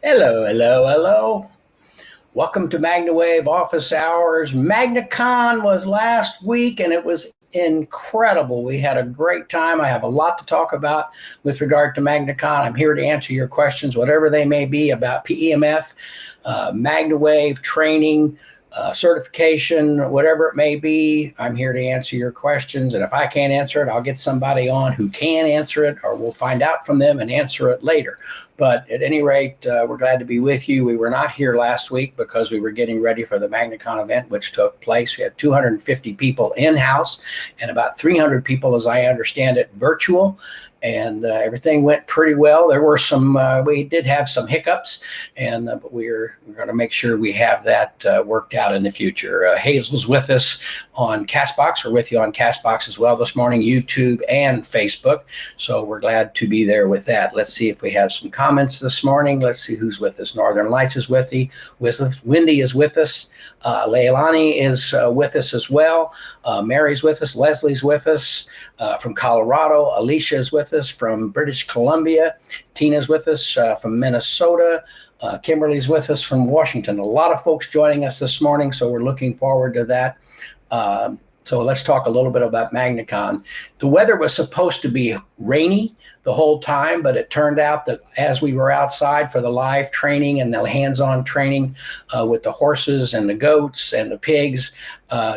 Hello, hello, hello. Welcome to MagnaWave Office Hours. MagnaCon was last week and it was incredible. We had a great time. I have a lot to talk about with regard to MagnaCon. I'm here to answer your questions, whatever they may be about PEMF, MagnaWave training, certification, whatever it may be. I'm here to answer your questions. And if I can't answer it, I'll get somebody on who can answer it, or we'll find out from them and answer it later. But at any rate, we're glad to be with you. We were not here last week because we were getting ready for the MagnaCon event, which took place. We had 250 people in-house and about 300 people, as I understand it, virtual. And everything went pretty well. There were we did have some hiccups, but we're going to make sure we have that worked out in the future. Hazel's with us on Castbox. We're with you on Castbox as well this morning, YouTube and Facebook. So we're glad to be there with that. Let's see if we have some comments this morning. Let's see who's with us. Northern Lights is with us. Wendy is with us. Leilani is with us as well. Mary's with us. Leslie's with us from Colorado. Alicia is with us from British Columbia. Tina's with us from Minnesota. Kimberly's with us from Washington. A lot of folks joining us this morning, so we're looking forward to that. So let's talk a little bit about MagnaCon. The weather was supposed to be rainy the whole time, but it turned out that as we were outside for the live training and the hands-on training with the horses and the goats and the pigs,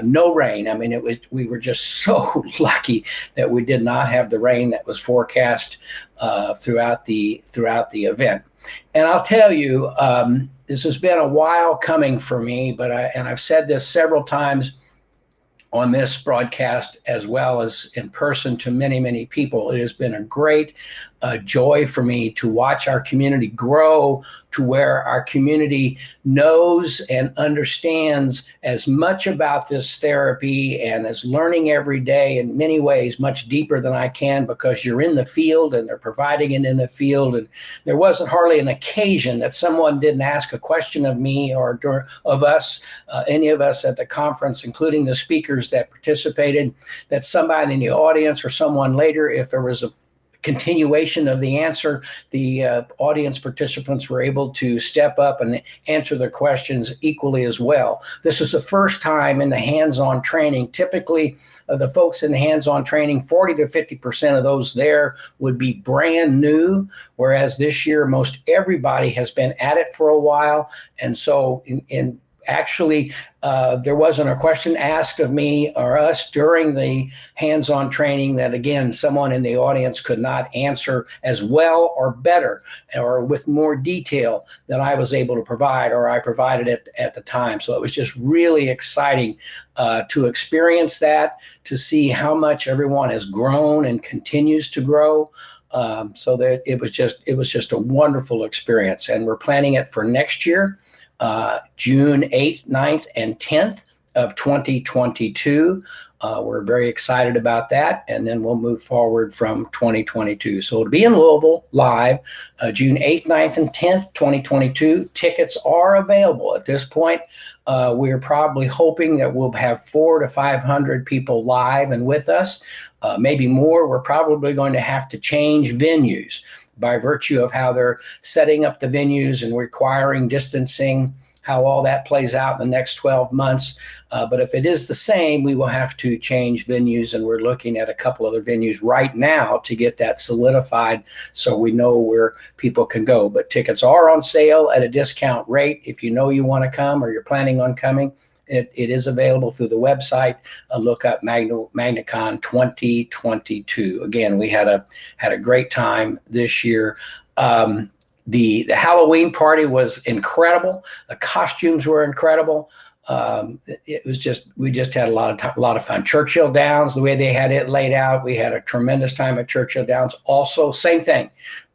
no rain. I mean, we were just so lucky that we did not have the rain that was forecast throughout the event. And I'll tell you, this has been a while coming for me, but I've said this several times on this broadcast as well as in person to many, many people. It has been a great joy for me to watch our community grow to where our community knows and understands as much about this therapy and is learning every day in many ways much deeper than I can, because you're in the field and they're providing it in the field. And there wasn't hardly an occasion that someone didn't ask a question of me or of us, any of us at the conference, including the speakers that participated, that somebody in the audience or someone later, if there was a continuation of the answer, the audience participants were able to step up and answer their questions equally as well. This is the first time in the hands-on training. Typically, the folks in the hands-on training, 40 to 50% of those there would be brand new, whereas this year most everybody has been at it for a while. And so actually, there wasn't a question asked of me or us during the hands-on training that, again, someone in the audience could not answer as well or better or with more detail than I was able to provide or I provided it at the time. So it was just really exciting to experience that, to see how much everyone has grown and continues to grow. So that it was just a wonderful experience, and we're planning it for next year. June 8th, 9th, and 10th of 2022. We're very excited about that, and then we'll move forward from 2022. So it'll be in Louisville live, June 8th, 9th, and 10th, 2022. Tickets are available. At this point, we're probably hoping that we'll have 400 to 500 people live and with us, maybe more. We're probably going to have to change venues by virtue of how they're setting up the venues and requiring distancing, how all that plays out in the next 12 months. But if it is the same, we will have to change venues, and we're looking at a couple other venues right now to get that solidified so we know where people can go. But tickets are on sale at a discount rate. If you know you want to come or you're planning on coming, it is available through the website. Look up MagnaCon 2022. Again, we had a great time this year. The Halloween party was incredible. The costumes were incredible. We just had a lot of fun. Churchill Downs, the way they had it laid out, we had a tremendous time at Churchill Downs. Also, same thing.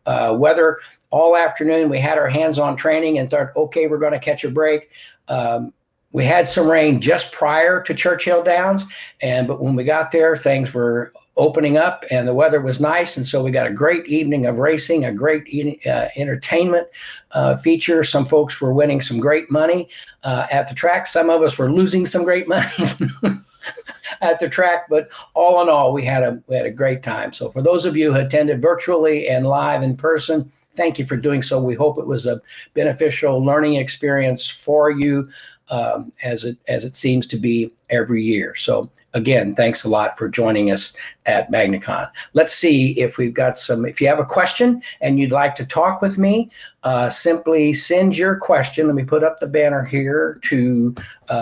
Weather all afternoon. We had our hands-on training and thought, okay, we're going to catch a break. We had some rain just prior to Churchill Downs, but when we got there, things were opening up and the weather was nice. And so we got a great evening of racing, a great entertainment feature. Some folks were winning some great money at the track. Some of us were losing some great money at the track, but all in all, we had a great time. So for those of you who attended virtually and live in person, thank you for doing so. We hope it was a beneficial learning experience for you, as it seems to be every year. So again, thanks a lot for joining us at MagnaCon. Let's see if we've got if you have a question and you'd like to talk with me, simply send your question. Let me put up the banner here to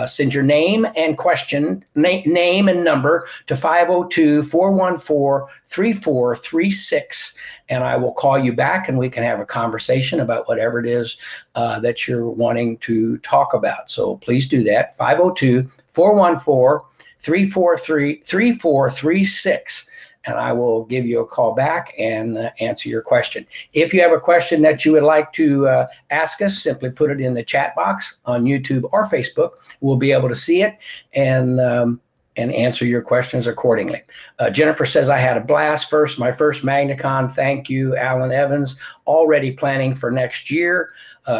send your name and question, name and number to 502-414-3436. And I will call you back and we can have a conversation about whatever it is that you're wanting to talk about. So please do that, 502-414-3436. And I will give you a call back and answer your question. If you have a question that you would like to ask us, simply put it in the chat box on YouTube or Facebook. We'll be able to see it and answer your questions accordingly. Jennifer says, I had a blast. My first MagnaCon. Thank you, Alan Evans. Already planning for next year.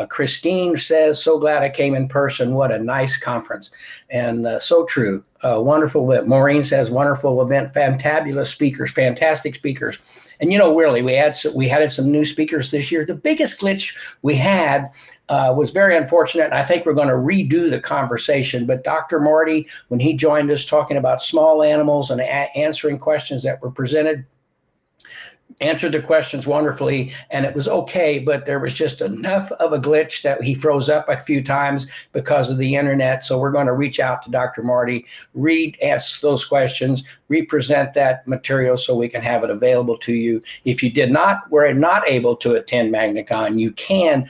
Christine says, so glad I came in person. What a nice conference. And so true. Wonderful event. Maureen says, wonderful event. Fantabulous speakers, fantastic speakers. And really, we had some new speakers this year. The biggest glitch we had was very unfortunate. And I think we're going to redo the conversation. But Dr. Marty, when he joined us talking about small animals and answering questions that were presented, answered the questions wonderfully, and it was okay, but there was just enough of a glitch that he froze up a few times because of the internet. So we're going to reach out to Dr. Marty, ask those questions, represent that material so we can have it available to you. If you were not able to attend MagnaCon, you can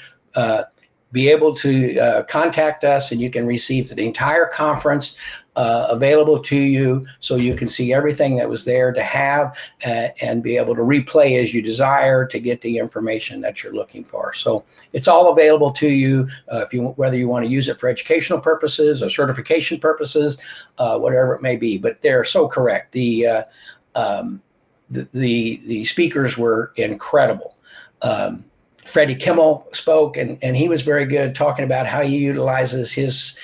be able to contact us, and you can receive the entire conference available to you, so you can see everything that was there to have and be able to replay as you desire to get the information that you're looking for. So it's all available to you, whether you want to use it for educational purposes or certification purposes, whatever it may be. But they're so correct. The speakers were incredible. Freddie Kimmel spoke, and he was very good, talking about how he utilizes his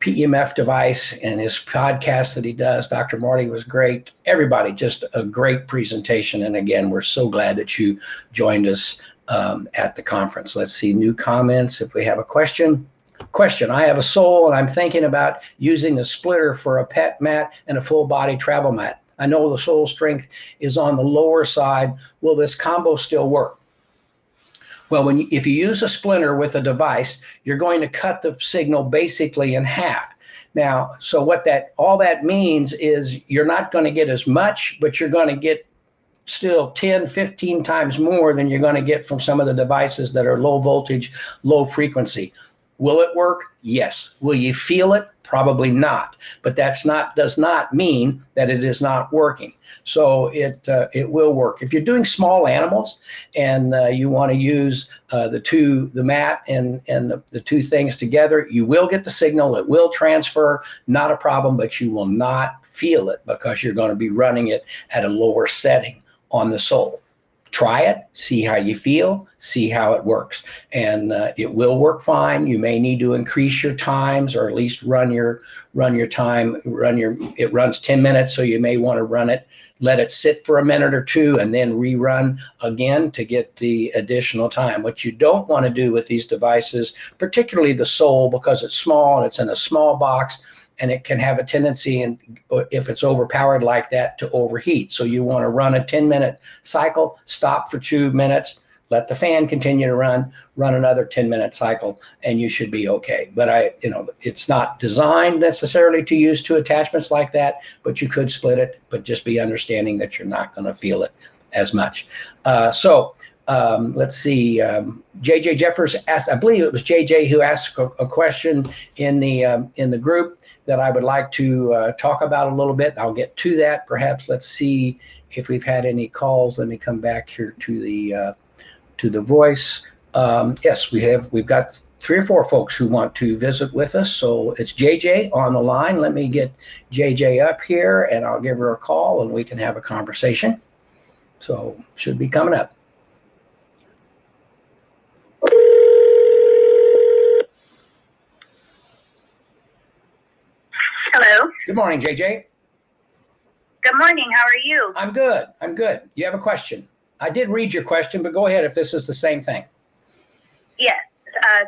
PEMF device and his podcast that he does. Dr. Marty was great. Everybody, just a great presentation. And again, we're so glad that you joined us at the conference. Let's see new comments. If we have a question. I have a Soul, and I'm thinking about using a splitter for a pet mat and a full body travel mat. I know the Soul strength is on the lower side. Will this combo still work? Well, if you use a splinter with a device, you're going to cut the signal basically in half. Now, so all that means is you're not going to get as much, but you're going to get still 10, 15 times more than you're going to get from some of the devices that are low voltage, low frequency. Will it work? Yes. Will you feel it? Probably not. But does not mean that it is not working. So it will work. If you're doing small animals and you want to use the mat and the two things together, you will get the signal. It will transfer, not a problem, but you will not feel it because you're going to be running it at a lower setting on the Soul. Try it, see how you feel, see how it works. And it will work fine. You may need to increase your times, or at least run your time. It runs 10 minutes, so you may want to let it sit for a minute or two, and then rerun again to get the additional time. What you don't want to do with these devices, particularly the Soul, because it's small and it's in a small box, and it can have a tendency, and if it's overpowered like that, to overheat. So you want to run a 10-minute cycle, stop for 2 minutes, let the fan continue to run another 10-minute cycle, and you should be okay. But it's not designed necessarily to use two attachments like that, but you could split it, but just be understanding that you're not going to feel it as much. Let's see. JJ Jeffers asked, I believe it was JJ who asked a question in the group that I would like to talk about a little bit. I'll get to that. Perhaps let's see if we've had any calls. Let me come back here to the voice. Yes, we've got 3 or 4 folks who want to visit with us. So it's JJ on the line. Let me get JJ up here, and I'll give her a call, and we can have a conversation. So should be coming up. Hello. Good morning, JJ. Good morning. How are you? I'm good. You have a question. I did read your question, but go ahead if this is the same thing. Yes.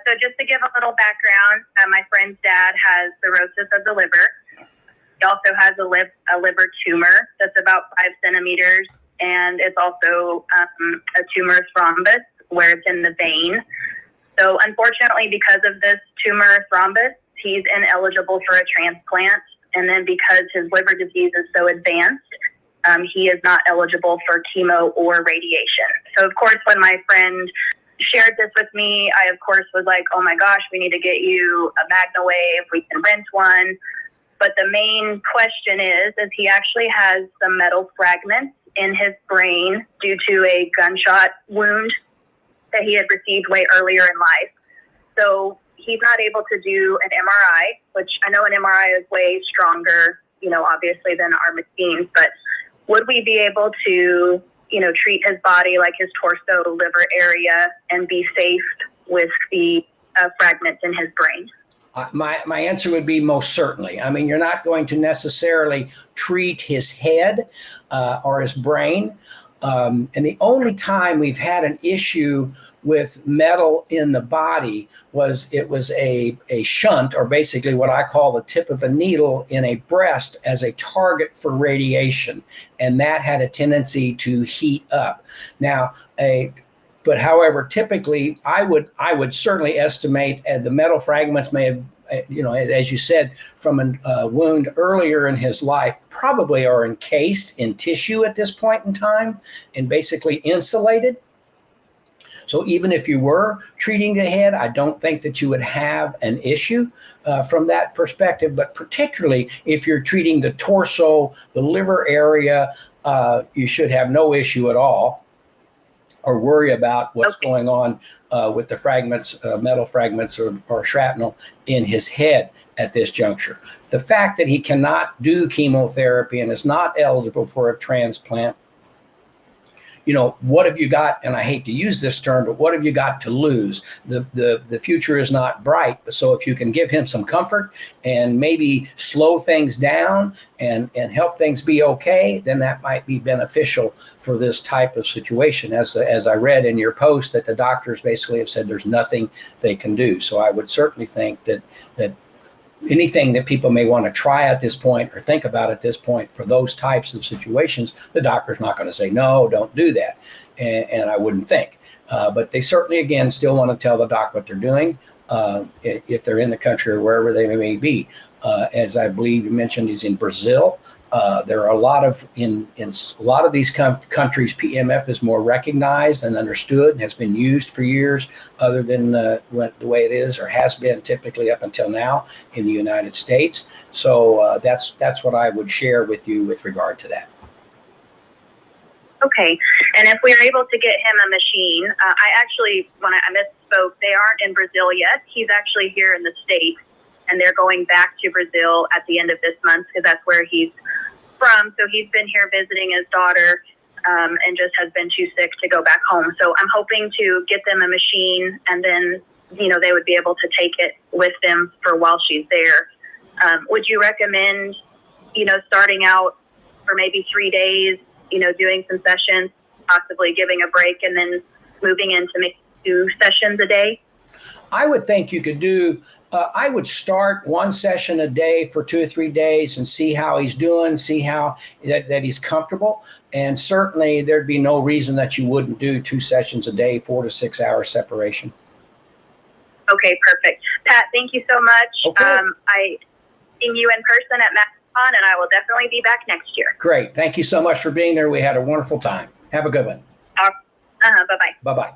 So just to give a little background, my friend's dad has cirrhosis of the liver. He also has a liver tumor that's about 5 centimeters, and it's also a tumor thrombus where it's in the vein. So unfortunately, because of this tumor thrombus, he's ineligible for a transplant. And then because his liver disease is so advanced, he is not eligible for chemo or radiation. So of course, when my friend shared this with me, I of course was like, oh my gosh, we need to get you a MagnaWave. We can rent one. But the main question is he actually has some metal fragments in his brain due to a gunshot wound that he had received way earlier in life. So he's not able to do an MRI, which I know an MRI is way stronger, obviously than our machines, but would we be able to, treat his body, like his torso, liver area, and be safe with the fragments in his brain? My answer would be most certainly. I mean, you're not going to necessarily treat his head or his brain. And the only time we've had an issue with metal in the body was a shunt, or basically what I call the tip of a needle in a breast as a target for radiation. And that had a tendency to heat up. Now, but however, typically I would certainly estimate the metal fragments may have, as you said, from a wound earlier in his life, probably are encased in tissue at this point in time and basically insulated. So even if you were treating the head, I don't think that you would have an issue from that perspective. But particularly if you're treating the torso, the liver area, you should have no issue at all, or worry about what's going on with the fragments, metal fragments or shrapnel in his head at this juncture. The fact that he cannot do chemotherapy and is not eligible for a transplant, what have you got? And I hate to use this term, but what have you got to lose? The future is not bright. So if you can give him some comfort and maybe slow things down and help things be okay, then that might be beneficial for this type of situation. As I read in your post, that the doctors basically have said there's nothing they can do. So I would certainly think that anything that people may want to try at this point or think about at this point for those types of situations, the doctor's not going to say, no, don't do that. And I wouldn't think. But they certainly, again, still want to tell the doc what they're doing if they're in the country or wherever they may be. As I believe you mentioned, he's in Brazil. There are a lot of, in a lot of these countries, PEMF is more recognized and understood and has been used for years, other than the way it is or has been typically up until now in the United States. So that's what I would share with you with regard to that. Okay, and if we are able to get him a machine, I actually, when I misspoke, they aren't in Brazil yet. He's actually here in the States, and they're going back to Brazil at the end of this month because that's where he's from. So he's been here visiting his daughter and just has been too sick to go back home. So I'm hoping to get them a machine, and then, they would be able to take it with them for while she's there. Would you recommend, starting out for maybe 3 days, doing some sessions, possibly giving a break, and then moving into maybe 2 sessions a day? I would think you could do, I would start 1 session a day for 2 or 3 days and see how he's doing, see how that he's comfortable. And certainly there'd be no reason that you wouldn't do 2 sessions a day, 4 to 6 hour separation. Okay, perfect. Pat, thank you so much. Okay. I seen you in person at MagnaCon, and I will definitely be back next year. Great. Thank you so much for being there. We had a wonderful time. Have a good one. Bye-bye. Bye-bye.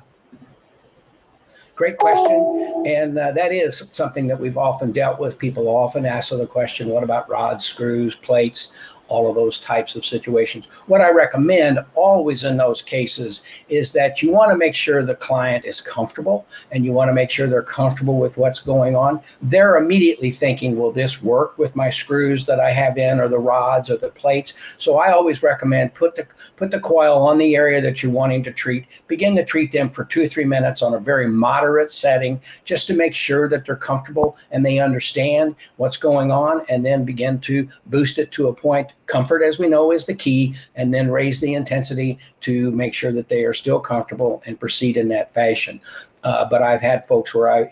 Great question. And that is something that we've often dealt with. People often ask the question, what about rods, screws, plates, all of those types of situations? What I recommend always in those cases is that you want to make sure the client is comfortable, and you want to make sure they're comfortable with what's going on. They're immediately thinking, will this work with my screws that I have in, or the rods or the plates? So I always recommend put the coil on the area that you're wanting to treat. Begin to treat them for 2 or 3 minutes on a very moderate setting, just to make sure that they're comfortable and they understand what's going on, and then begin to boost it to a point comfort, as we know, is the key, and then raise the intensity to make sure that they are still comfortable and proceed in that fashion. But I've had folks where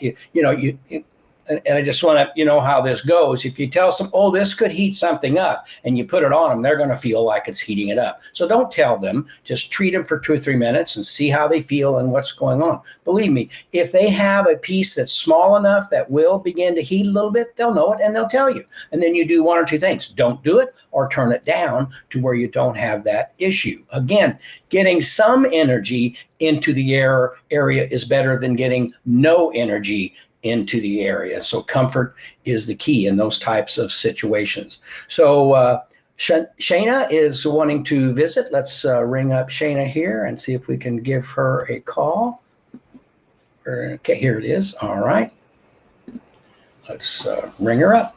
and I just want to, you know how this goes. If you tell some, oh, this could heat something up, and you put it on them, they're going to feel like it's heating it up. So don't tell them. Just treat them for 2 or 3 minutes and see how they feel and what's going on. Believe me, if they have a piece that's small enough that will begin to heat a little bit, they'll know it and they'll tell you. And then you do 1 or 2 things. Don't do it, or turn it down to where you don't have that issue. Again, getting some energy into the area is better than getting no energy into the area. So comfort is the key in those types of situations. So Shayna is wanting to visit. Let's ring up Shayna here and see if we can give her a call. Okay, here it is. All right. Let's ring her up.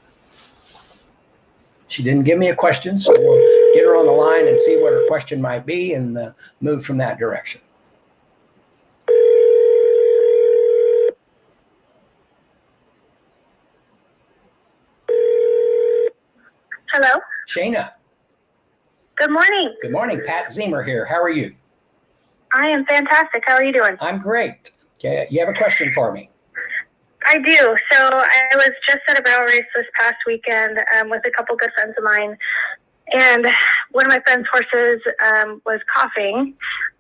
She didn't give me a question, so we'll get her on the line and see what her question might be and move from that direction. Hello? Shayna. Good morning. Good morning. Pat Zemer here. How are you? I am fantastic. How are you doing? I'm great. Okay, you have a question for me? I do. So I was just at a barrel race this past weekend with a couple good friends of mine. And one of my friend's horses was coughing,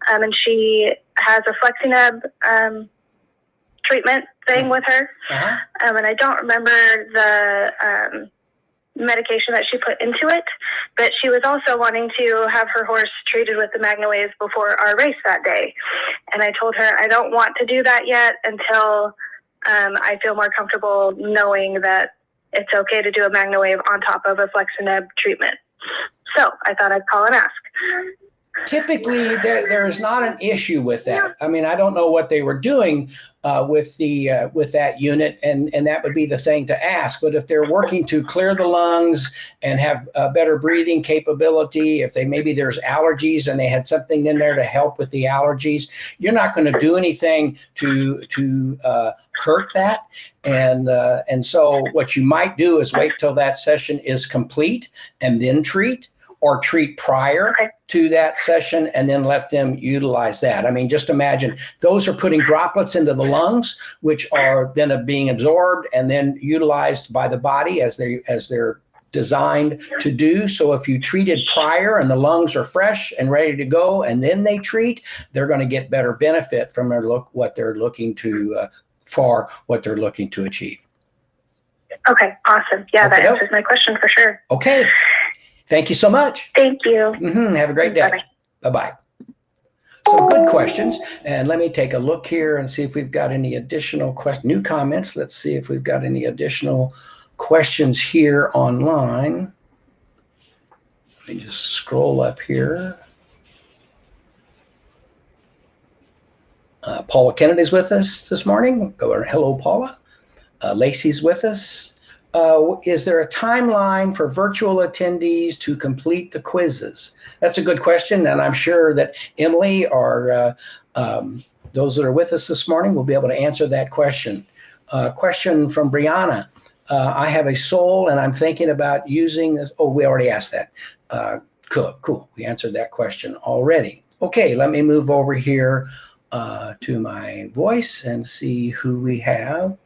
and she has a FlexiNeb treatment thing with her. Uh-huh. And I don't remember the medication that she put into it, but she was also wanting to have her horse treated with the MagnaWave before our race that day. And I told her I don't want to do that yet until I feel more comfortable knowing that it's okay to do a MagnaWave on top of a FlexiNeb treatment. So I thought I'd call and ask. Typically, there is not an issue with that. I mean, I don't know what they were doing with that unit, and that would be the thing to ask. But if they're working to clear the lungs and have better breathing capability, if maybe there's allergies and they had something in there to help with the allergies, you're not going to do anything to hurt that. And so what you might do is wait till that session is complete and then treat, or treat prior to that session and then let them utilize that. I mean, just imagine those are putting droplets into the lungs, which are then being absorbed and then utilized by the body as they're designed to do. So if you treated prior and the lungs are fresh and ready to go, and then they treat, they're going to get better benefit from what they're looking to achieve. Okay, awesome. Yeah, that answers my question for sure. Okay. Thank you so much. Thank you. Have a great day. Bye-bye. Bye-bye. So good questions. And let me take a look here and see if we've got any additional new comments. Let's see if we've got any additional questions here online. Let me just scroll up here. Paula Kennedy's with us this morning. Hello, Paula. Lacey's with us. Is there a timeline for virtual attendees to complete the quizzes? That's a good question, and I'm sure that Emily or those that are with us this morning will be able to answer that question. Question from Brianna. I have a soul, and I'm thinking about using this. Oh, we already asked that. Cool. We answered that question already. Okay, let me move over here to my voice and see who we have.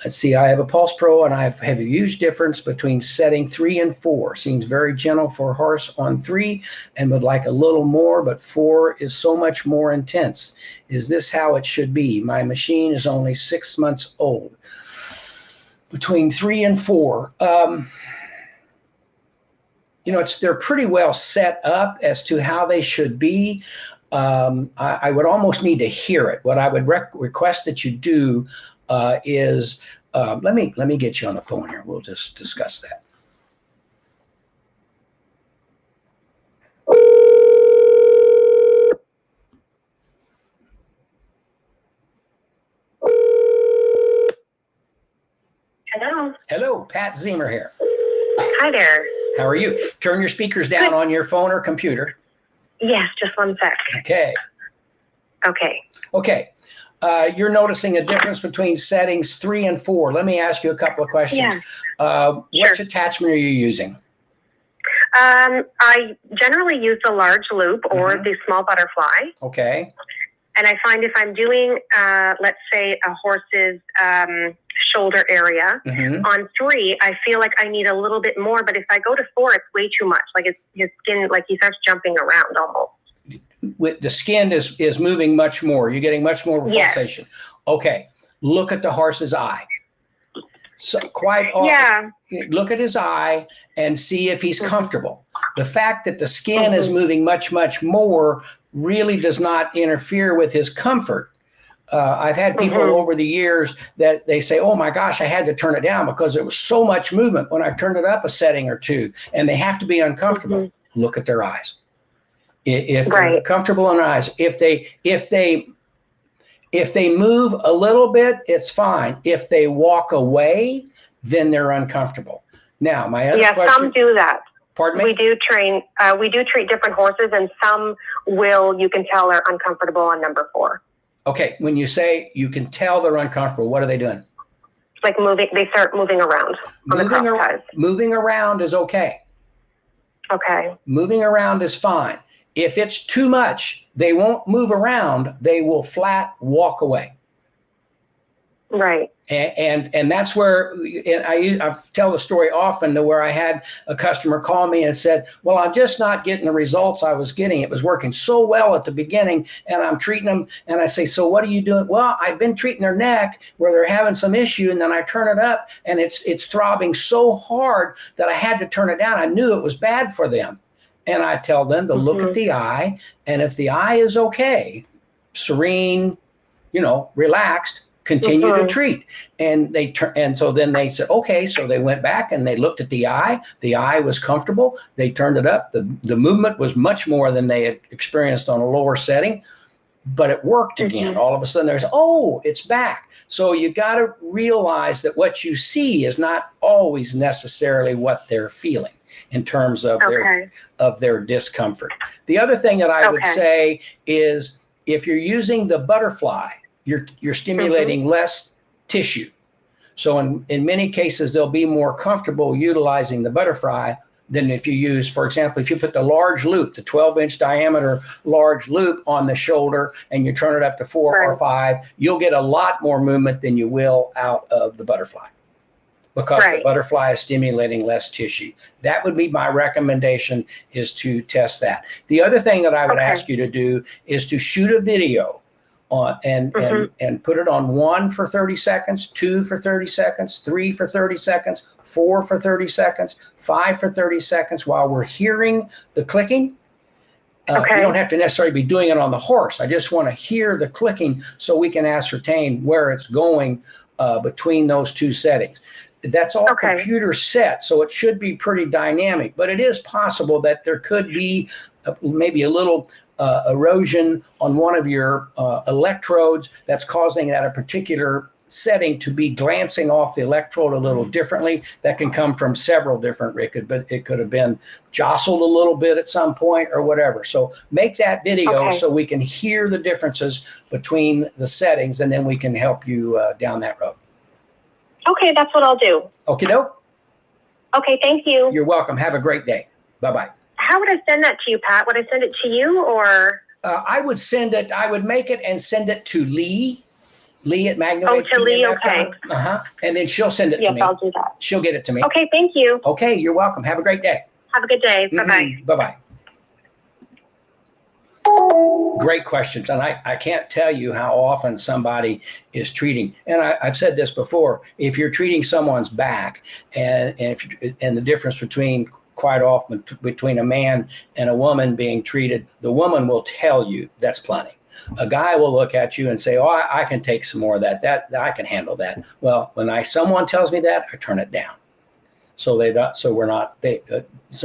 Let's see, I have a Pulse Pro, and I have a huge difference between setting 3 and 4. Seems very gentle for a horse on 3 and would like a little more, but 4 is so much more intense. Is this how it should be? My machine is only 6 months old. Between 3 and 4. They're pretty well set up as to how they should be. I would almost need to hear it. What I would request that you do is let me get you on the phone here. We'll just discuss that. Hello. Hello, Pat Zemer here. Hi there. How are you? Turn your speakers down on your phone or computer. Yes, just one sec. Okay. Okay. You're noticing a difference between settings 3 and 4. Let me ask you a couple of questions. Yeah. Which attachment are you using? I generally use the large loop or the small butterfly. Okay. And I find if I'm doing, let's say, a horse's shoulder area, on 3, I feel like I need a little bit more. But if I go to 4, it's way too much. Like his skin, like he starts jumping around almost. With the skin is moving much more. You're getting much more pulsation. Okay. Look at the horse's eye. So quite often, look at his eye and see if he's comfortable. The fact that the skin is moving much, much more really does not interfere with his comfort. I've had people over the years that they say, oh my gosh, I had to turn it down because there was so much movement when I turned it up a setting or 2, and they have to be uncomfortable. Look at their eyes. If they're comfortable in their eyes, if they move a little bit, it's fine. If they walk away, then they're uncomfortable. Now, my other question. Yeah, some do that. Pardon me? We do treat different horses, and some you can tell they're uncomfortable on number 4. Okay, when you say you can tell they're uncomfortable, what are they doing? Like they start moving around on the crop ties. Moving around is okay. Okay. Moving around is fine. If it's too much, they won't move around. They will flat walk away. Right. And that's where I tell the story often to where I had a customer call me and said, well, I'm just not getting the results I was getting. It was working so well at the beginning and I'm treating them. And I say, so what are you doing? Well, I've been treating their neck where they're having some issue. And then I turn it up and it's throbbing so hard that I had to turn it down. I knew it was bad for them. And I tell them to look at the eye. And if the eye is okay, serene, relaxed, continue to treat. And so then they said, okay, so they went back and they looked at the eye. The eye was comfortable. They turned it up. The movement was much more than they had experienced on a lower setting, but it worked again. All of a sudden it's back. So you got to realize that what you see is not always necessarily what they're feeling in terms of their discomfort. The other thing that I would say is if you're using the butterfly, you're stimulating less tissue. So in many cases, they'll be more comfortable utilizing the butterfly than if you use, for example, if you put the large loop, the 12-inch diameter large loop on the shoulder and you turn it up to 4 or 5, you'll get a lot more movement than you will out of the butterfly because the butterfly is stimulating less tissue. That would be my recommendation, is to test that. The other thing that I would ask you to do is to shoot a video and put it on 1 for 30 seconds, 2 for 30 seconds, 3 for 30 seconds, 4 for 30 seconds, 5 for 30 seconds while we're hearing the clicking. You don't have to necessarily be doing it on the horse. I just want to hear the clicking so we can ascertain where it's going between those 2 settings. That's all computer set, so it should be pretty dynamic, but it is possible that there could be maybe a little erosion on one of your electrodes that's causing that a particular setting to be glancing off the electrode a little differently. That can come from several different, it could have been jostled a little bit at some point or whatever. So make that video so we can hear the differences between the settings, and then we can help you down that road. Okay, that's what I'll do. Okie doke. Okay, thank you. You're welcome. Have a great day. Bye-bye. How would I send that to you, Pat? Would I send it to you or? I would send it, I would make it and send it to Lee at MagnaWave. Oh, to Lee, okay. And then she'll send it to me. Yes, I'll do that. She'll get it to me. Okay, thank you. Okay, you're welcome. Have a great day. Have a good day. Bye-bye. Bye-bye. Great questions. And I can't tell you how often somebody is treating, and I've said this before, if you're treating someone's back and the difference quite often between a man and a woman being treated, the woman will tell you that's plenty. A guy will look at you and say, oh, I can take some more of that I can handle that. Well, when someone tells me that, I turn it down. Some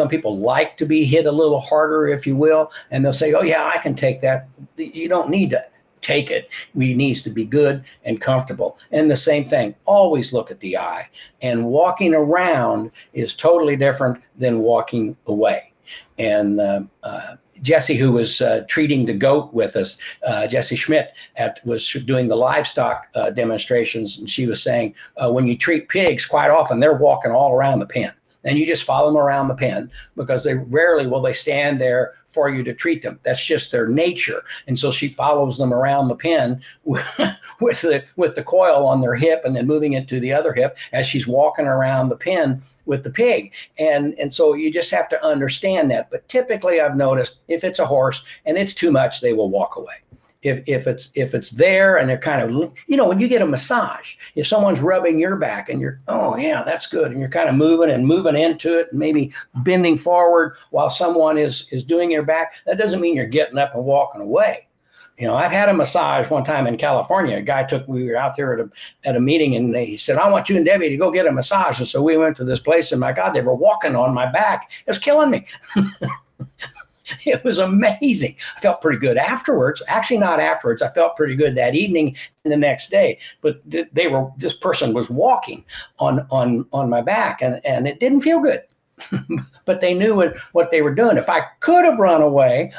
people like to be hit a little harder, if you will, and they'll say, oh yeah, I can take that. You don't need to take it. We needs to be good and comfortable. And the same thing, always look at the eye. And walking around is totally different than walking away. And Jesse, who was treating the goat with us, Jesse Schmidt, was doing the livestock demonstrations, and she was saying when you treat pigs, quite often they're walking all around the pen. and you just follow them around the pen, because they rarely will they stand there for you to treat them. That's just their nature. And so she follows them around the pen with the coil on their hip, and then moving it to the other hip as she's walking around the pen with the pig. And so you just have to understand that. But typically I've noticed if it's a horse and it's too much, they will walk away. If it's there and they're kind of, when you get a massage, if someone's rubbing your back and you're, oh yeah, that's good, and you're kind of moving into it and maybe bending forward while someone is doing your back, that doesn't mean you're getting up and walking away. I've had a massage one time in California. A guy we were out there at a meeting, and he said, I want you and Debbie to go get a massage. And so we went to this place, and my God, they were walking on my back. It was killing me. It was amazing. I felt pretty good afterwards. Actually, not afterwards. I felt pretty good that evening and the next day. But this person was walking on my back, and it didn't feel good. But they knew what they were doing. If I could have run away,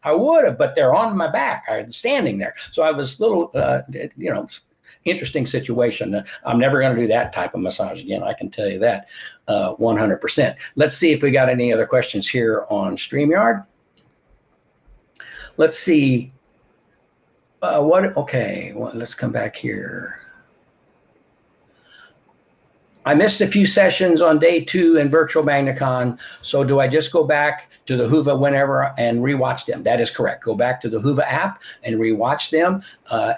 I would have. But they're on my back. I was standing there, so I was a little, interesting situation. I'm never going to do that type of massage again. I can tell you that 100%. Let's see if we got any other questions here on StreamYard. Let's see. Okay, well, let's come back here. I missed a few sessions on day 2 in virtual MagnaCon. So do I just go back to the Whoova whenever and rewatch them? That is correct. Go back to the Whoova app and rewatch them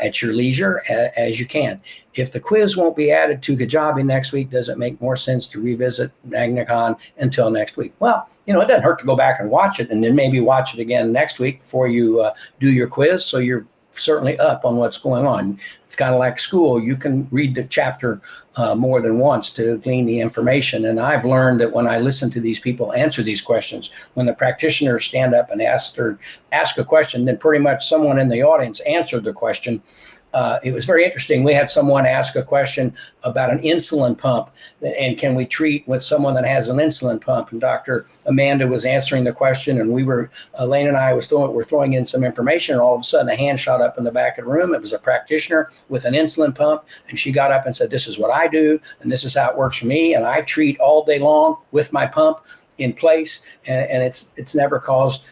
at your leisure as you can. If the quiz won't be added to Kajabi next week, does it make more sense to revisit MagnaCon until next week? Well, it doesn't hurt to go back and watch it, and then maybe watch it again next week before you do your quiz, so you're certainly up on what's going on. It's kind of like school. You can read the chapter more than once to glean the information. And I've learned that when I listen to these people answer these questions, when the practitioners stand up and ask a question, then pretty much someone in the audience answered the question. It was very interesting. We had someone ask a question about an insulin pump, and can we treat with someone that has an insulin pump? And Dr. Amanda was answering the question, and Elaine and I were throwing in some information, and all of a sudden a hand shot up in the back of the room. It was a practitioner with an insulin pump, and she got up and said, this is what I do, and this is how it works for me, and I treat all day long with my pump in place, and it's never caused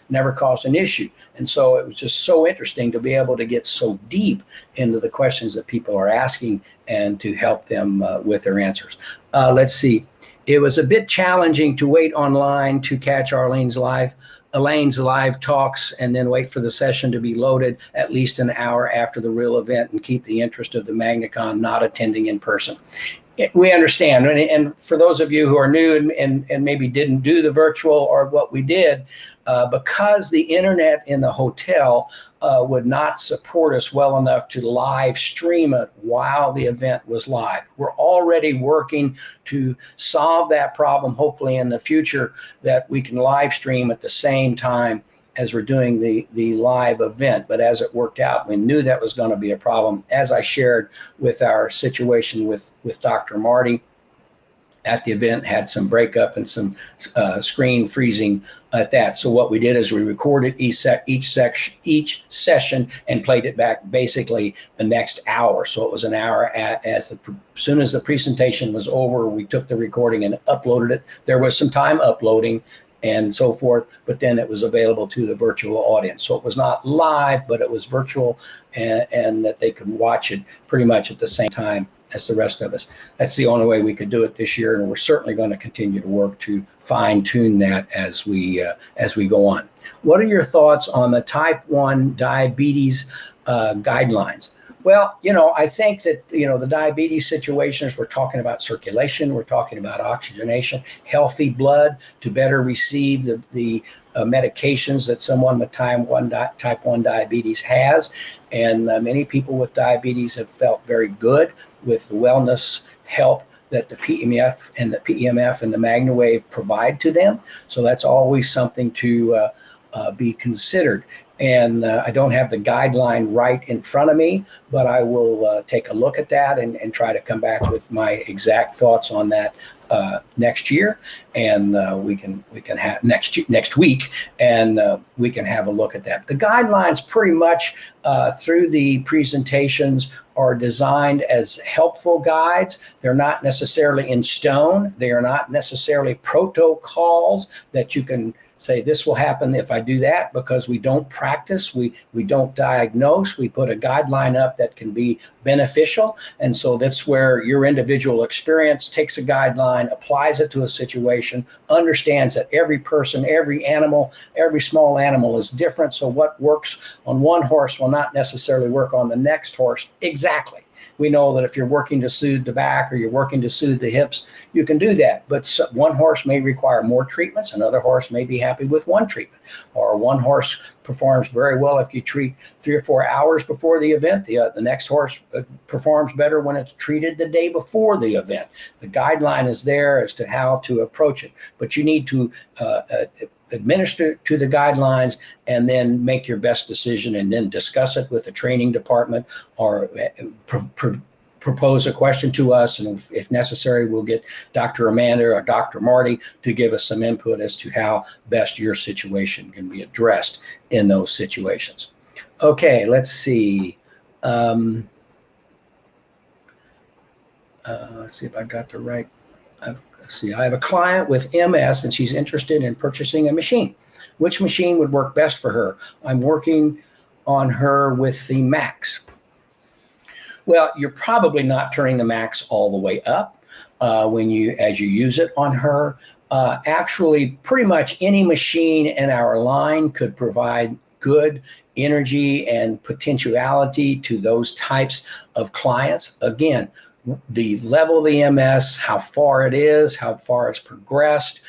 an issue. And so it was just so interesting to be able to get so deep into the questions that people are asking and to help them with their answers. Let's see. It was a bit challenging to wait online to catch Elaine's live talks and then wait for the session to be loaded at least an hour after the real event and keep the interest of the MagnaCon not attending in person. We understand, and for those of you who are new and maybe didn't do the virtual or what we did, because the internet in the hotel would not support us well enough to live stream it while the event was live. We're already working to solve that problem, hopefully in the future, that we can live stream at the same time as we're doing the live event. But as it worked out, we knew that was going to be a problem. As I shared with our situation with Dr. Marty at the event, had some breakup and some screen freezing at that. So what we did is we recorded each session and played it back basically the next hour. So it was an hour as soon as the presentation was over, we took the recording and uploaded it. There was some time uploading and so forth, but then it was available to the virtual audience. So it was not live, but it was virtual, and that they could watch it pretty much at the same time as the rest of us. That's the only way we could do it this year, and we're certainly going to continue to work to fine tune that as we go on. What are your thoughts on the type 1 diabetes guidelines? Well, I think that, the diabetes situations, we're talking about circulation, we're talking about oxygenation, healthy blood to better receive the medications that someone with type 1 diabetes has. And many people with diabetes have felt very good with the wellness help that the PEMF and the MagnaWave provide to them. So that's always something to be considered. And I don't have the guideline right in front of me, but I will take a look at that and try to come back with my exact thoughts on that next year, and we can have next week, and we can have a look at that. The guidelines pretty much through the presentations are designed as helpful guides. They're not necessarily in stone. They are not necessarily protocols that you can say this will happen if I do that, because we don't practice, we don't diagnose. We put a guideline up that can be beneficial, and so that's where your individual experience takes a guideline, applies it to a situation, understands that every person, every animal, every small animal is different, so what works on one horse will not necessarily work on the next horse exactly. We know that if you're working to soothe the back or you're working to soothe the hips, you can do that. But one horse may require more treatments. Another horse may be happy with one treatment. Or one horse performs very well if you treat 3 or 4 hours before the event. The next horse performs better when it's treated the day before the event. The guideline is there as to how to approach it. But you need to administer to the guidelines and then make your best decision, and then discuss it with the training department, or propose a question to us, and if necessary we'll get Dr. Amanda or Dr. Marty to give us some input as to how best your situation can be addressed in those situations. Okay, let's see. Let's see if I got the right. See, I have a client with MS and she's interested in purchasing a machine. Which machine would work best for her? I'm working on her with the max. Well, you're probably not turning the max all the way up as you use it on her. Actually, pretty much any machine in our line could provide good energy and potentiality to those types of clients. Again, the level of the MS, how far it is, how far it's progressed,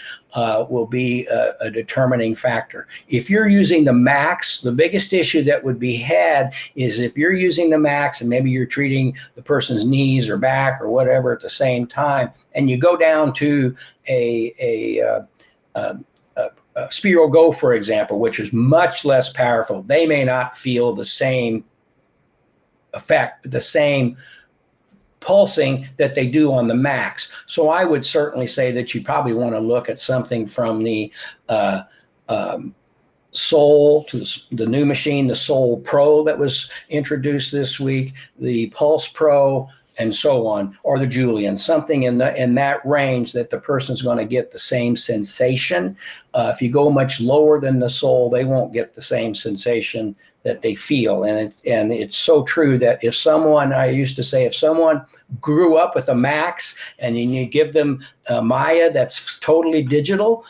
will be a determining factor. If you're using the max, the biggest issue that would be had is if you're using the max and maybe you're treating the person's knees or back or whatever at the same time, and you go down to a Spiro Go, for example, which is much less powerful, they may not feel the same effect, the same pulsing that they do on the max. So I would certainly say that you probably want to look at something from the Soul to the new machine, the Soul Pro that was introduced this week, the Pulse Pro, and so on, or the Julian, something in that range that the person's going to get the same sensation. If you go much lower than the Soul, they won't get the same sensation that they feel. And it's so true that if someone, I used to say, if someone grew up with a max and you give them Maya that's totally digital,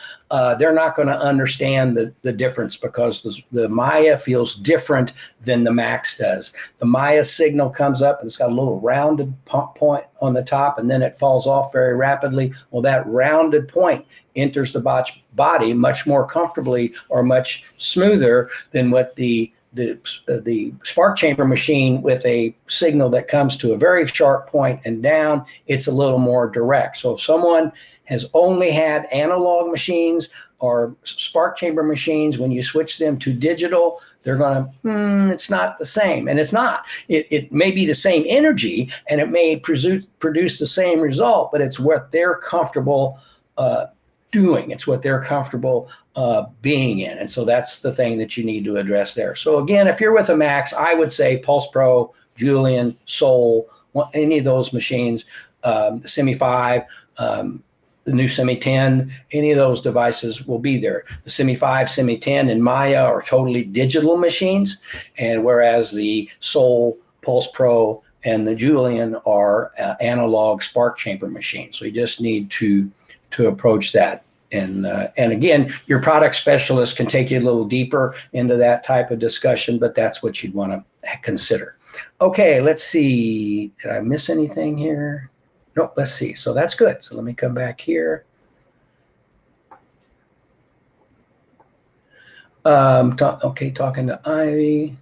they're not going to understand the difference, because the Maya feels different than the max does. The Maya signal comes up and it's got a little rounded point on the top, and then it falls off very rapidly. Well, that rounded point enters the body much more comfortably or much smoother than what the spark chamber machine, with a signal that comes to a very sharp point and down, it's a little more direct. So if someone has only had analog machines or spark chamber machines, when you switch them to digital, they're going to, it's not the same. And it's not. It may be the same energy and it may produce the same result, but it's what they're comfortable doing. It's what they're comfortable being in. And so that's the thing that you need to address there. So again, if you're with a max, I would say Pulse Pro, Julian, Soul, any of those machines, the Semi 5, the new Semi 10, any of those devices will be there. The Semi 5, Semi 10, and Maya are totally digital machines, and whereas the Soul, Pulse Pro, and the Julian are analog spark chamber machines. So you just need to approach that. And again, your product specialist can take you a little deeper into that type of discussion, but that's what you'd want to consider. Okay, let's see. Did I miss anything here? Nope, let's see. So that's good. So let me come back here. Talking to Ivy.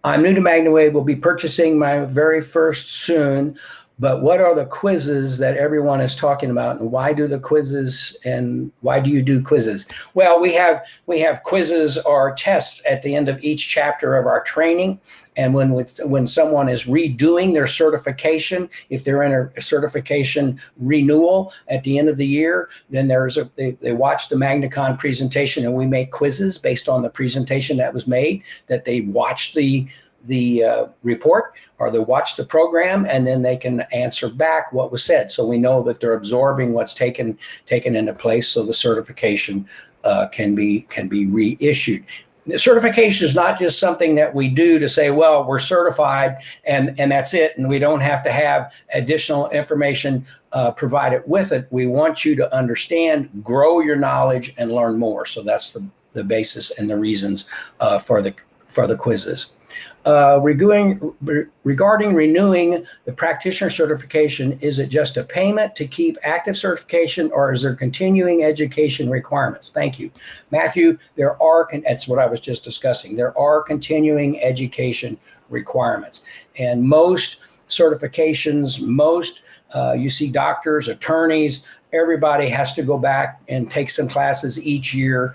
I'm new to MagnaWave. Will be purchasing my very first soon. But what are the quizzes that everyone is talking about, and why do the quizzes, and why do you do quizzes? Well, we have quizzes or tests at the end of each chapter of our training. And when someone is redoing their certification, if they're in a certification renewal at the end of the year, then they watch the MagnaCon presentation, and we make quizzes based on the presentation that was made, that they watched the report or they watch the program, and then they can answer back what was said. So we know that they're absorbing what's taken into place, so the certification can be reissued. The certification is not just something that we do to say, well, we're certified and that's it, and we don't have to have additional information provided with it. We want you to understand, grow your knowledge, and learn more. So that's the basis and the reasons for the quizzes. Regarding renewing the practitioner certification, is it just a payment to keep active certification, or is there continuing education requirements? Thank you. Matthew, that's what I was just discussing. There are continuing education requirements. And most certifications, you see doctors, attorneys, everybody has to go back and take some classes each year,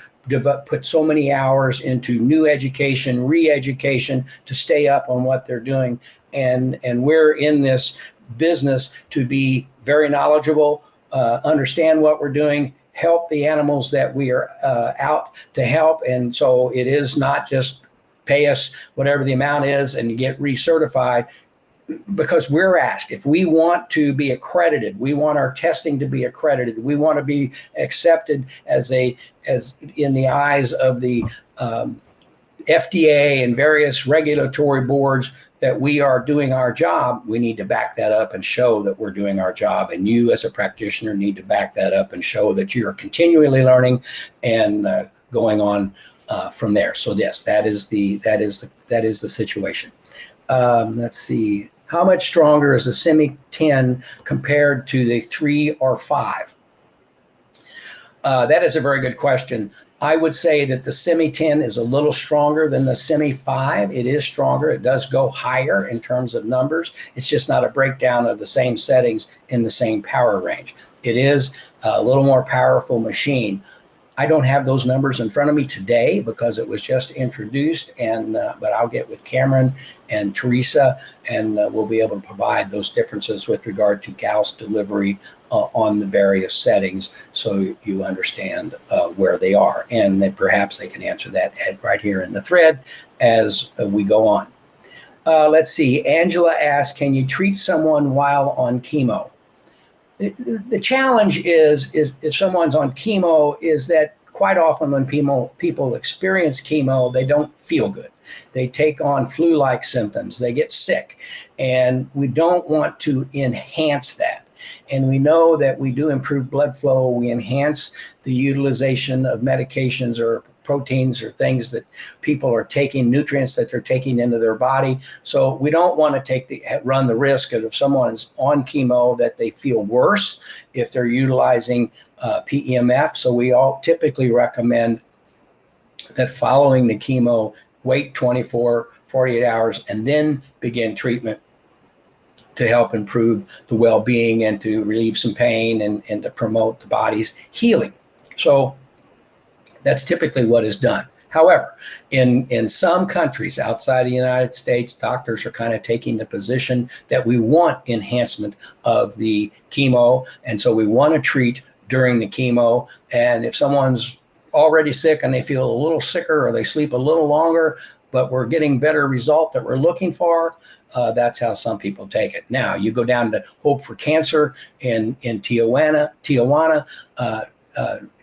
put so many hours into new education, re-education to stay up on what they're doing. And we're in this business to be very knowledgeable, understand what we're doing, help the animals that we are out to help. And so it is not just pay us whatever the amount is and get recertified, because we're asked if we want to be accredited, we want our testing to be accredited, we want to be accepted as in the eyes of the FDA and various regulatory boards, that we are doing our job. We need to back that up and show that we're doing our job. And you as a practitioner need to back that up and show that you're continually learning and going on from there. So yes, that is the situation. Let's see. How much stronger is the Semi 10 compared to the 3 or 5? That is a very good question. I would say that the Semi 10 is a little stronger than the Semi 5. It is stronger. It does go higher in terms of numbers. It's just not a breakdown of the same settings in the same power range. It is a little more powerful machine. I don't have those numbers in front of me today because it was just introduced, but I'll get with Cameron and Teresa, and we'll be able to provide those differences with regard to Gauss delivery on the various settings, so you understand where they are, and then perhaps they can answer that right here in the thread as we go on. Let's see. Angela asks, can you treat someone while on chemo? The challenge is if someone's on chemo is that quite often when people experience chemo, they don't feel good. They take on flu-like symptoms. They get sick. And we don't want to enhance that. And we know that we do improve blood flow. We enhance the utilization of medications or proteins or things that people are taking, nutrients that they're taking into their body. So we don't want to run the risk of if someone's on chemo that they feel worse if they're utilizing PEMF. So we all typically recommend that following the chemo, wait 24, 48 hours, and then begin treatment to help improve the well-being and to relieve some pain and to promote the body's healing. So that's typically what is done. However, in some countries outside the United States, doctors are kind of taking the position that we want enhancement of the chemo, and so we want to treat during the chemo. And if someone's already sick and they feel a little sicker or they sleep a little longer, but we're getting better result that we're looking for, that's how some people take it. Now, you go down to Hope for Cancer in Tijuana,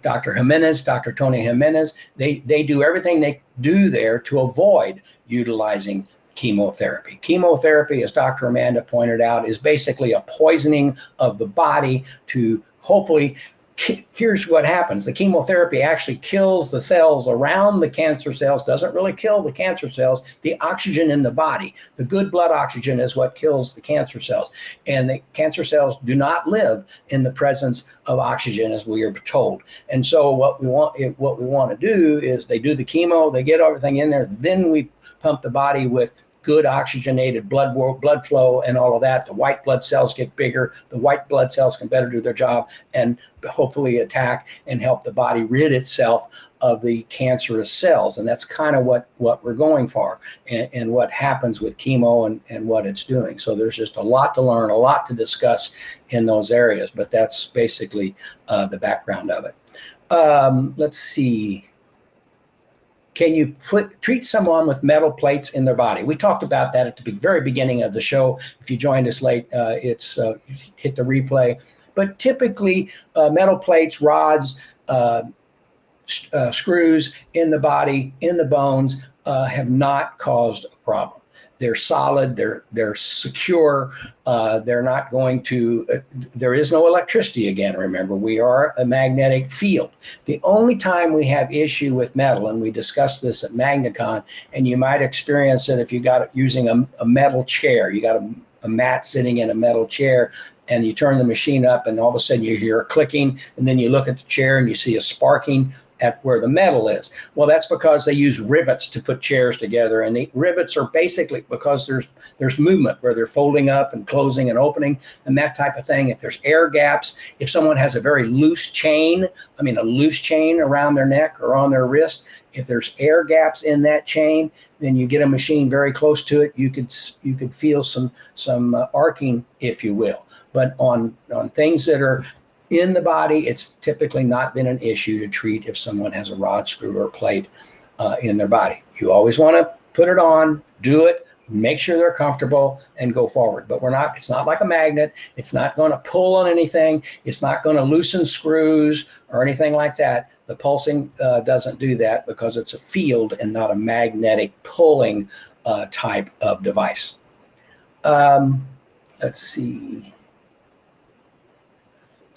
Dr. Tony Jimenez, they do everything they do there to avoid utilizing chemotherapy. Chemotherapy, as Dr. Amanda pointed out, is basically a poisoning of the body to hopefully, here's what happens. The chemotherapy actually kills the cells around the cancer cells, doesn't really kill the cancer cells, the oxygen in the body. The good blood oxygen is what kills the cancer cells. And the cancer cells do not live in the presence of oxygen, as we are told. And so what we want to do is they do the chemo, they get everything in there, then we pump the body with good oxygenated blood flow and all of that, the white blood cells get bigger. The white blood cells can better do their job and hopefully attack and help the body rid itself of the cancerous cells. And that's kind of what we're going for, and what happens with chemo and what it's doing. So there's just a lot to learn, a lot to discuss in those areas, but that's basically the background of it. Let's see. Can you treat someone with metal plates in their body? We talked about that at the very beginning of the show. If you joined us late, it's hit the replay. But typically, metal plates, rods, screws in the body, in the bones, have not caused a problem. They're solid, they're secure, they're not going to, there is no electricity again, remember, we are a magnetic field. The only time we have issue with metal, and we discussed this at MagnaCon, and you might experience it if you got it using a metal chair, you got a mat sitting in a metal chair, and you turn the machine up and all of a sudden you hear a clicking, and then you look at the chair and you see a sparking at where the metal is. Well, that's because they use rivets to put chairs together, and the rivets are basically because there's movement where they're folding up and closing and opening and that type of thing. If there's air gaps, if someone has a very loose chain, a loose chain around their neck or on their wrist, if there's air gaps in that chain, then you get a machine very close to it, you could feel some arcing, if you will. But on things that are in the body, it's typically not been an issue to treat if someone has a rod, screw, or plate in their body. You always want to put it on, do it, make sure they're comfortable, and go forward. But it's not like a magnet. It's not going to pull on anything. It's not going to loosen screws or anything like that. The pulsing doesn't do that because it's a field and not a magnetic pulling type of device. Let's see.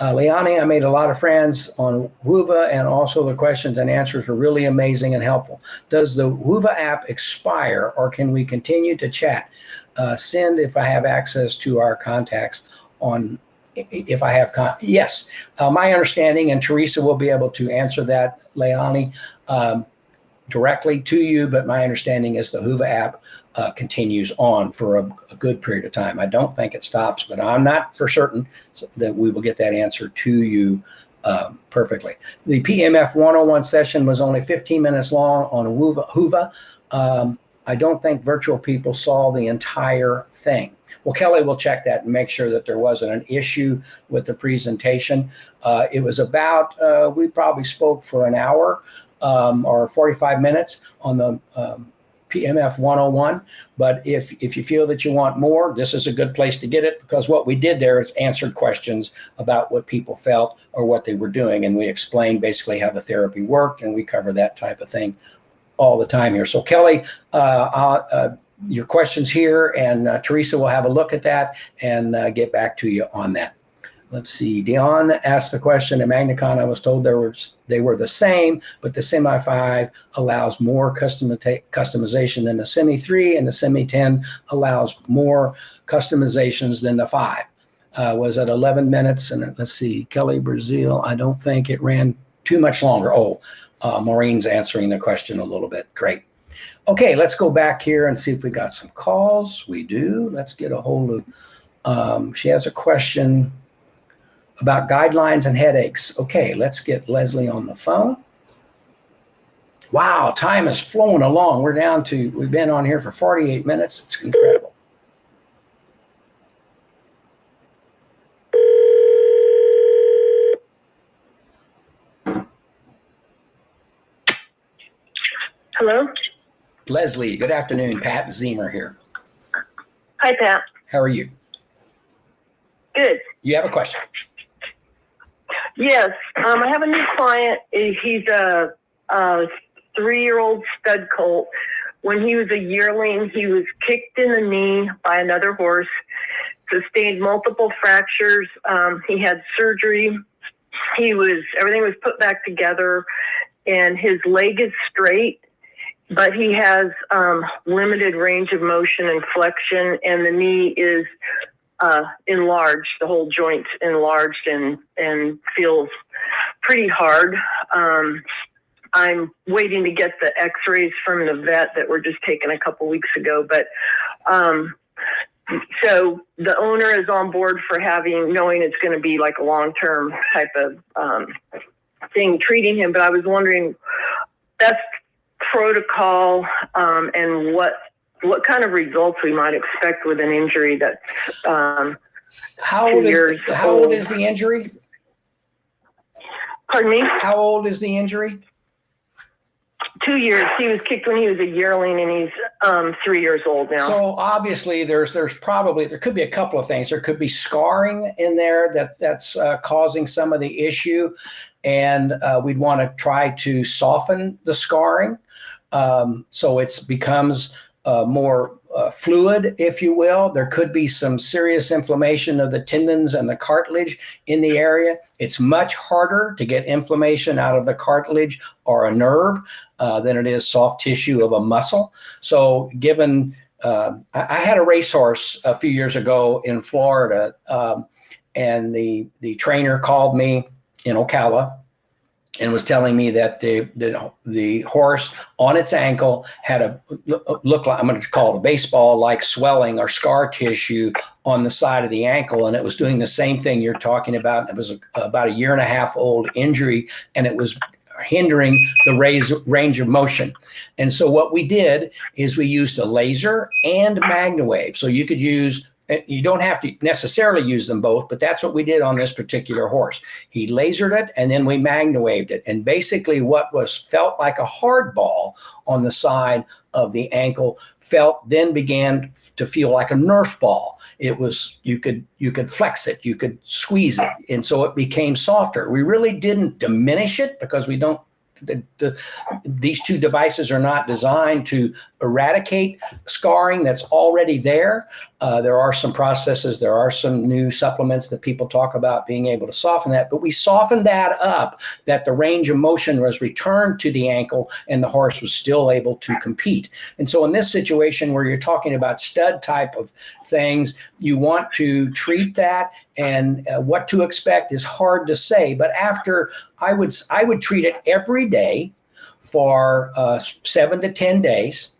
Leonie, I made a lot of friends on Whoova, and also the questions and answers were really amazing and helpful. Does the Whoova app expire, or can we continue to chat? Send if I have access to our contacts on, if I have, yes. My understanding, and Teresa will be able to answer that, Leonie, directly to you, but my understanding is the Whoova app continues on for a good period of time. I don't think it stops, but I'm not for certain that we will get that answer to you perfectly. The PMF 101 session was only 15 minutes long on Whoova. I don't think virtual people saw the entire thing. Well, Kelly will check that and make sure that there wasn't an issue with the presentation. It was about, we probably spoke for an hour or 45 minutes on the PMF 101, but if you feel that you want more, this is a good place to get it, because what we did there is answered questions about what people felt or what they were doing, and we explained basically how the therapy worked, and we cover that type of thing all the time here. So Kelly, your questions here, and Teresa will have a look at that and get back to you on that. Let's see, Dion asked the question, at MagnaCon I was told they were the same, but the Semi 5 allows more customization than the Semi 3, and the Semi 10 allows more customizations than the 5. Was at 11 minutes, and let's see, Kelly Brazil, I don't think it ran too much longer. Oh, Maureen's answering the question a little bit. Great. Okay, let's go back here and see if we got some calls. We do. Let's get a hold of, she has a question about guidelines and headaches. Okay, let's get Leslie on the phone. Wow, time is flowing along. We've been on here for 48 minutes. It's incredible. Hello? Leslie, good afternoon. Pat Zemer here. Hi, Pat. How are you? Good. You have a question? Yes. I have a new client. He's a 3-year-old stud colt. When he was a yearling, he was kicked in the knee by another horse, sustained multiple fractures. He had surgery. Everything was put back together, and his leg is straight, but he has limited range of motion and flexion, and the knee is enlarged. The whole joint's enlarged and feels pretty hard. I'm waiting to get the x-rays from the vet that were just taken a couple weeks ago. But so the owner is on board for knowing it's going to be like a long-term type of thing treating him. But I was wondering best protocol and what kind of results we might expect with an injury that's how old is the injury? Pardon me? How old is the injury? 2 years. He was kicked when he was a yearling, and he's 3 years old now. So obviously there could be a couple of things. There could be scarring in there that's causing some of the issue, and we'd want to try to soften the scarring so it becomes more fluid, if you will. There could be some serious inflammation of the tendons and the cartilage in the area. It's much harder to get inflammation out of the cartilage or a nerve than it is soft tissue of a muscle. So given, I had a racehorse a few years ago in Florida, and the trainer called me in Ocala and was telling me that the horse on its ankle had look like, I'm going to call it a baseball-like swelling or scar tissue on the side of the ankle, and it was doing the same thing you're talking about. It was about a 1.5 year old injury, and it was hindering the range of motion. And so what we did is we used a laser and MagnaWave. So you could use, you don't have to necessarily use them both, but that's what we did on this particular horse. He lasered it, and then we MagnaWaved it. And basically what felt like a hard ball on the side of the ankle then began to feel like a Nerf ball. It was, you could flex it, you could squeeze it. And so it became softer. We really didn't diminish it because we don't, these two devices are not designed to eradicate scarring that's already there. There are some processes, there are some new supplements that people talk about being able to soften that, but we softened that up that the range of motion was returned to the ankle and the horse was still able to compete. And so in this situation where you're talking about stud type of things, you want to treat that, and what to expect is hard to say, but after I would treat it every day for 7 to 10 days,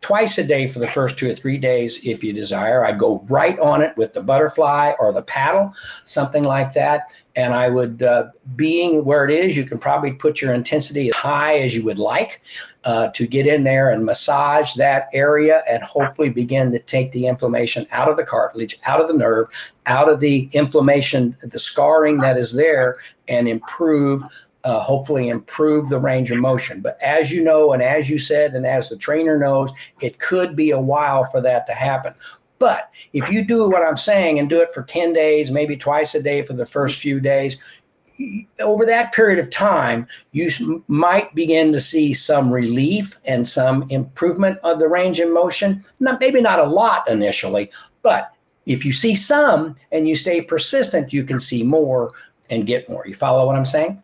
twice a day for the first 2 or 3 days if you desire. I'd go right on it with the butterfly or the paddle, something like that. And I would, being where it is, you can probably put your intensity as high as you would like to get in there and massage that area and hopefully begin to take the inflammation out of the cartilage, out of the nerve, out of the inflammation, the scarring that is there, and hopefully improve the range of motion. But as you know, and as you said, and as the trainer knows, it could be a while for that to happen. But if you do what I'm saying and do it for 10 days, maybe twice a day for the first few days, over that period of time, you might begin to see some relief and some improvement of the range of motion. Maybe not a lot initially, but if you see some and you stay persistent, you can see more and get more. You follow what I'm saying?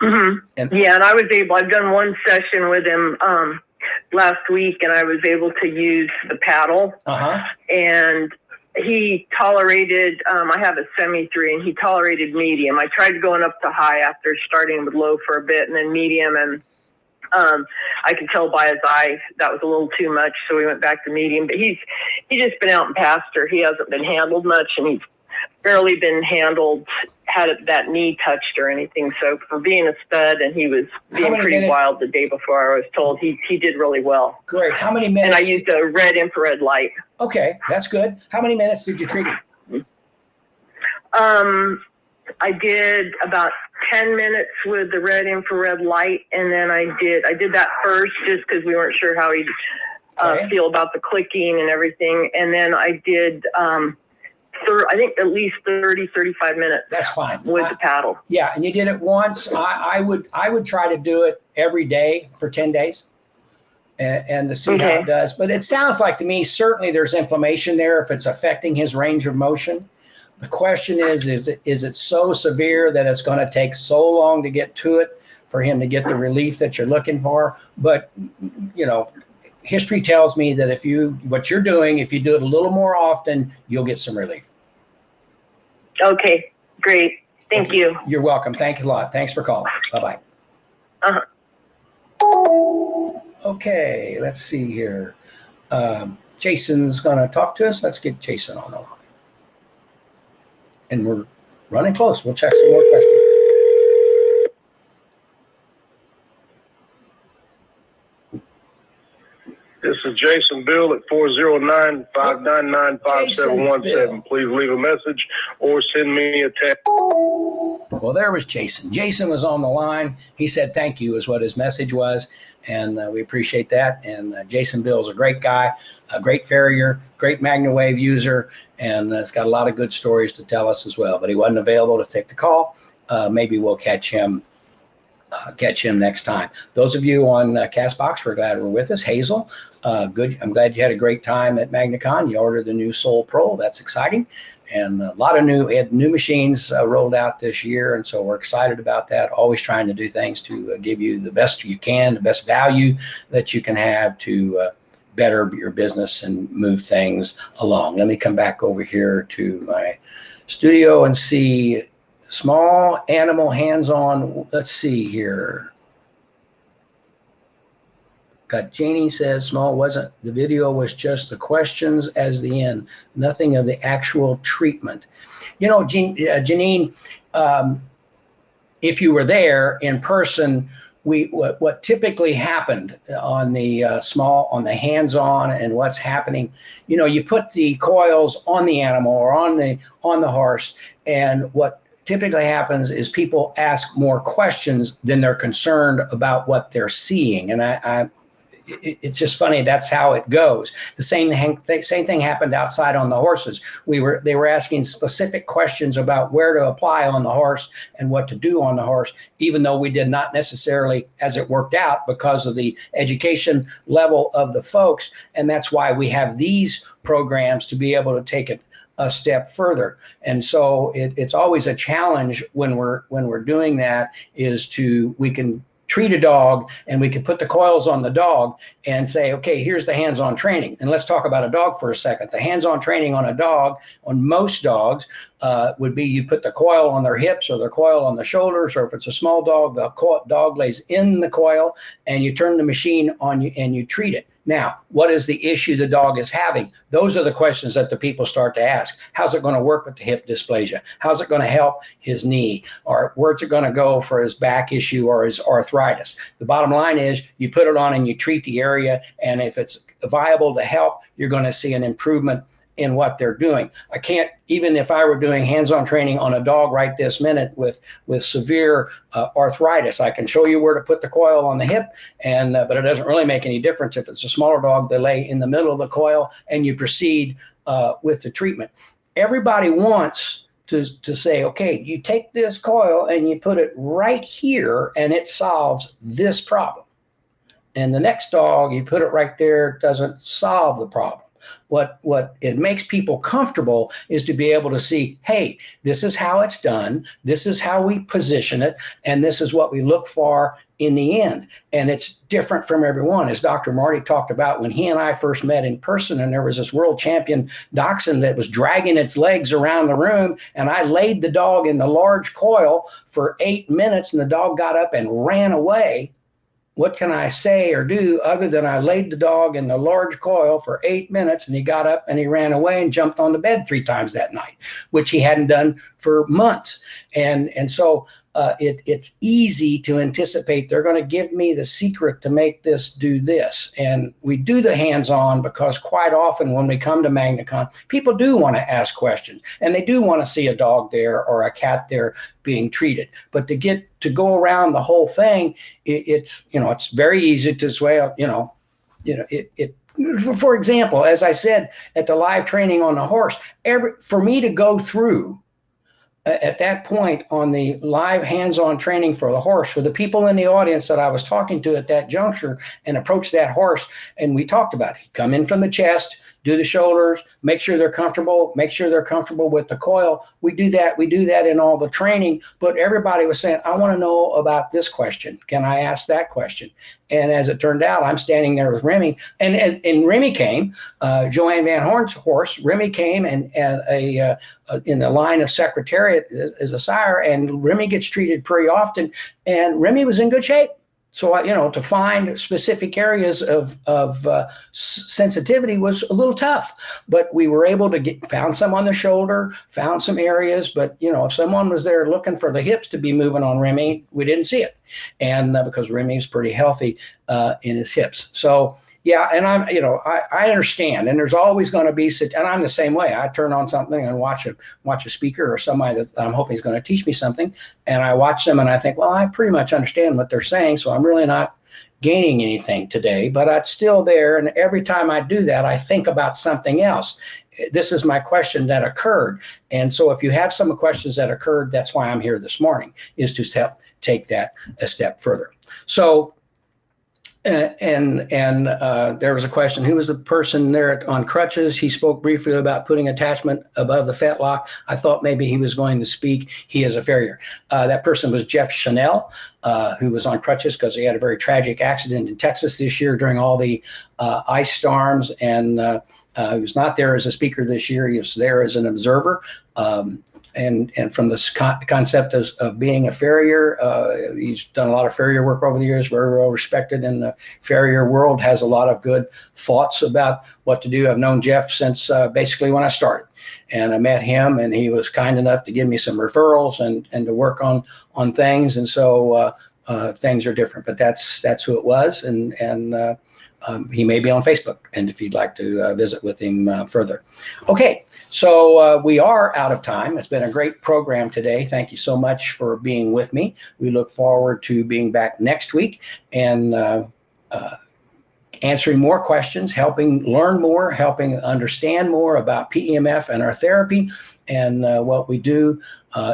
Mm-hmm. And I've done one session with him last week, and I was able to use the paddle. And he tolerated, I have a semi-3, and he tolerated medium. I tried going up to high after starting with low for a bit, and then medium, and I could tell by his eye that was a little too much, so we went back to medium. But he's just been out in pasture. He hasn't been handled much, and he's barely been handled, had that knee touched or anything. So for being a stud, and he was being pretty wild the day before, I was told he did really well. Great. How many minutes? And I used a red infrared light. Okay, that's good. How many minutes did you treat him? I did about 10 minutes with the red infrared light, and then I did that first just because we weren't sure how he'd feel about the clicking and everything. And then I did I think at least 30-35 minutes. That's fine. With the paddle. Yeah, and you did it once. I would try to do it every day for 10 days and to see how it does. But it sounds like to me, certainly there's inflammation there if it's affecting his range of motion. The question is it so severe that it's going to take so long to get to it for him to get the relief that you're looking for? But, you know, history tells me that what you're doing, if you do it a little more often, you'll get some relief. Okay, great. Thank you. You're welcome. Thank you a lot. Thanks for calling. Bye-bye. Okay, let's see here. Jason's going to talk to us. Let's get Jason on the line. And we're running close. We'll check some more questions. This is Jason Bill at 409-599-5717. Please leave a message or send me a text. Well, there was Jason. Jason was on the line. He said thank you is what his message was, and we appreciate that. And Jason Bill's a great guy, a great farrier, great MagnaWave user, and has got a lot of good stories to tell us as well. But he wasn't available to take the call. Maybe we'll catch him next time. Those of you on CastBox, we're glad we're with us. Hazel, good. I'm glad you had a great time at MagnaCon. You ordered the new Soul Pro. That's exciting. And a lot of new machines rolled out this year. And so we're excited about that. Always trying to do things to give you the best you can, the best value that you can have to better your business and move things along. Let me come back over here to my studio and see small animal hands-on. Let's see here. Got Janie says small wasn't, the video was just the questions as the end, nothing of the actual treatment. You know, Janine, if you were there in person, what typically happened on the on the hands-on and what's happening, you know, you put the coils on the animal or on the horse, and what typically happens is people ask more questions than they're concerned about what they're seeing. And it's just funny. That's how it goes. The same thing happened outside on the horses. They were asking specific questions about where to apply on the horse and what to do on the horse, even though we did not necessarily, as it worked out, because of the education level of the folks. And that's why we have these programs to be able to take it a step further. And so it's always a challenge when we're doing that, we can treat a dog and we can put the coils on the dog and say, okay, here's the hands-on training. And let's talk about a dog for a second. The hands-on training on a dog, on most dogs, would be you put the coil on their hips or the coil on the shoulders, or if it's a small dog, the dog lays in the coil and you turn the machine on and you treat it. Now, what is the issue the dog is having? Those are the questions that the people start to ask. How's it going to work with the hip dysplasia? How's it going to help his knee? Or where's it going to go for his back issue or his arthritis? The bottom line is you put it on and you treat the area, and if it's viable to help, you're going to see an improvement in what they're doing. I can't, even if I were doing hands-on training on a dog right this minute with severe arthritis, I can show you where to put the coil on the hip, and but it doesn't really make any difference. If it's a smaller dog, they lay in the middle of the coil and you proceed with the treatment. Everybody wants to say, okay, you take this coil and you put it right here and it solves this problem. And the next dog, you put it right there, doesn't solve the problem. What it makes people comfortable is to be able to see, hey, this is how it's done, this is how we position it, and this is what we look for in the end. And it's different from everyone. As Dr. Marty talked about, when he and I first met in person, and there was this world champion dachshund that was dragging its legs around the room, and I laid the dog in the large coil for 8 minutes, and the dog got up and ran away. What can I say or do other than I laid the dog in the large coil for 8 minutes, and he got up and he ran away and jumped on the bed 3 times that night, which he hadn't done for months. And so it's easy to anticipate they're going to give me the secret to make this do this. And we do the hands-on because quite often when we come to MagnaCon, people do want to ask questions, and they do want to see a dog there or a cat there being treated. But to go around the whole thing, it's very easy to say, for example, as I said at the live training on the horse, for me to go through at that point on the live hands-on training for the horse, for the people in the audience that I was talking to at that juncture and approach that horse, and we talked about it. Come in from the chest, do the shoulders, make sure they're comfortable with the coil. We do that in all the training, but everybody was saying, I want to know about this question. Can I ask that question? And as it turned out, I'm standing there with Remy, and Remy came, Joanne Van Horn's horse. Remy came and in the line of Secretariat as a sire, and Remy gets treated pretty often, and Remy was in good shape. So, to find specific areas of sensitivity was a little tough, but we were able to found some on the shoulder, found some areas, but, if someone was there looking for the hips to be moving on Remy, we didn't see it. And because Remy's pretty healthy in his hips. So, yeah, and I understand, and there's always going to be, and I'm the same way. I turn on something and watch a speaker or somebody that I'm hoping is going to teach me something, and I watch them and I think, well, I pretty much understand what they're saying, so I'm really not gaining anything today, but it's still there. And every time I do that, I think about something else. This is my question that occurred, and so if you have some questions that occurred, that's why I'm here this morning, is to help take that a step further. So. And there was a question, who was the person there on crutches? He spoke briefly about putting attachment above the fetlock. I thought maybe he was going to speak. He is a farrier. That person was Jeff Chanel, who was on crutches because he had a very tragic accident in Texas this year during all the ice storms. And he was not there as a speaker this year. He was there as an observer. And from the concept of being a farrier, he's done a lot of farrier work over the years, very well respected in the farrier world, has a lot of good thoughts about what to do. I've known Jeff since basically when I started, and I met him, and he was kind enough to give me some referrals and to work on things. And so things are different, but that's who it was. And he may be on Facebook, and if you'd like to visit with him further. Okay, so we are out of time. It's been a great program today. Thank you so much for being with me. We look forward to being back next week and answering more questions, helping learn more, helping understand more about PEMF and our therapy and what we do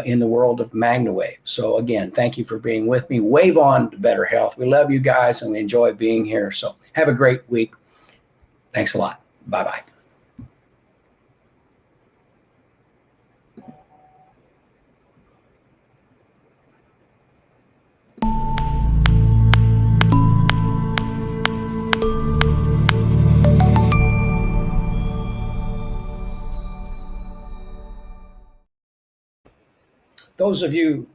in the world of MagnaWave. So again, thank you for being with me. Wave on to better health. We love you guys and we enjoy being here. So have a great week. Thanks a lot. Bye-bye. Those of you